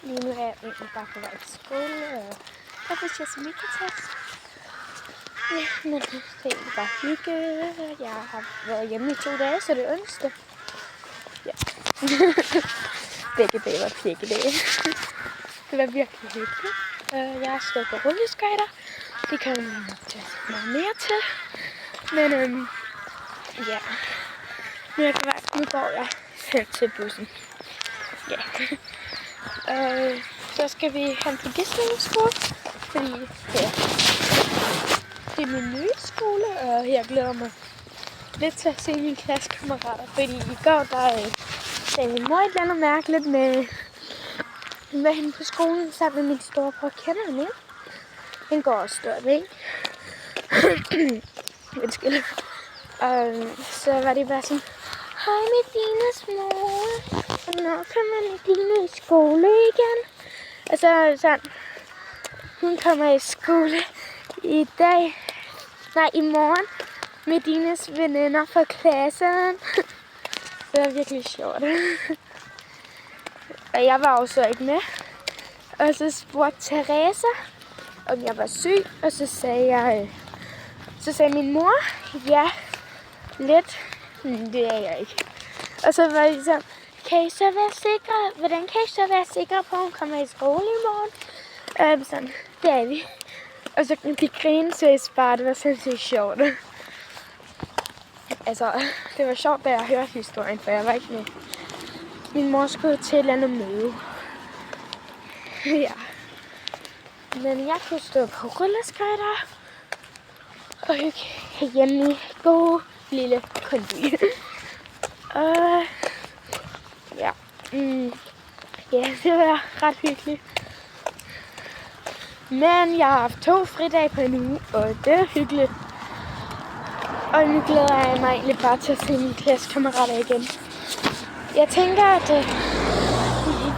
Lige nu er jeg egentlig bare på vej til skole, og der får jeg som mikrotest. Ja, men det er egentlig bare hygge. Jeg har været hjemme i 2 dage, så det er onsdag. Ja. Begge dage var pjekkedage. Det var virkelig hyggeligt. Jeg har stået på rulleskøjter. Det kan man nok tage meget mere til. Men ja. Nu går jeg hen til bussen. Ja. Så skal vi hen på Gislinge-skole, fordi ja, det er min nye skole, og jeg glæder mig lidt til at se mine klassekammerater, fordi i går sagde min mor et eller andet mærkeligt med hende på skolen sammen med min storebror. Kender han ikke? Den går også stadigvæk. Undskyld. Så var det bare sådan, hej Medines mor, hvornår kommer Medine i skole igen? Og så sådan, hun kommer i skole i morgen med Dines veninder fra klassen. Det var virkelig sjovt. Og jeg var også ikke med. Og så spurgte Teresa, om jeg var syg, og så sagde min mor, ja, lidt. Det er jeg ikke. Og så var det sådan, hvordan kan I så være sikre på, at hun kommer i skole i morgen? Sådan, det er vi. Og så de grinede bare, det var sindssygt sjovt. Altså, det var sjovt, da jeg hørte historien, for jeg var ikke med. Min mor skulle til et eller andet møde. Ja. Men jeg kunne stå på rulleskøjter og hygge hjemme i god lille kondy. Ja. Ja, det var ret hyggeligt. Men jeg har haft 2 fridage på en uge, og det er hyggeligt. Og nu glæder jeg mig egentlig bare til at se mine klassekammerater igen. Jeg tænker, at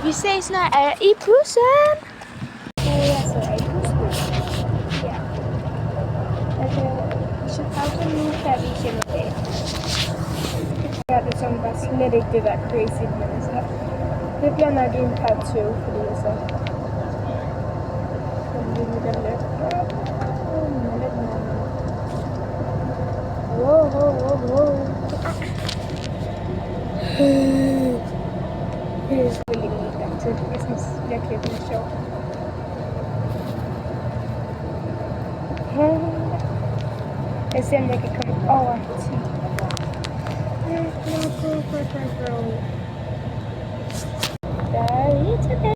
vi ses, når jeg er i bussen. Jeg sidder i bussen. Ja. Så pauser nu, kan vi hjemme af. Jeg hørte det som var slet ikke det der crazy, men så det bliver nok en part 2, fordi jeg så lidt. Wow. Det er selvfølgelig ikke en gang til. Jeg synes virkelig, det er sjovt. Jeg ser, om jeg kan komme over 10.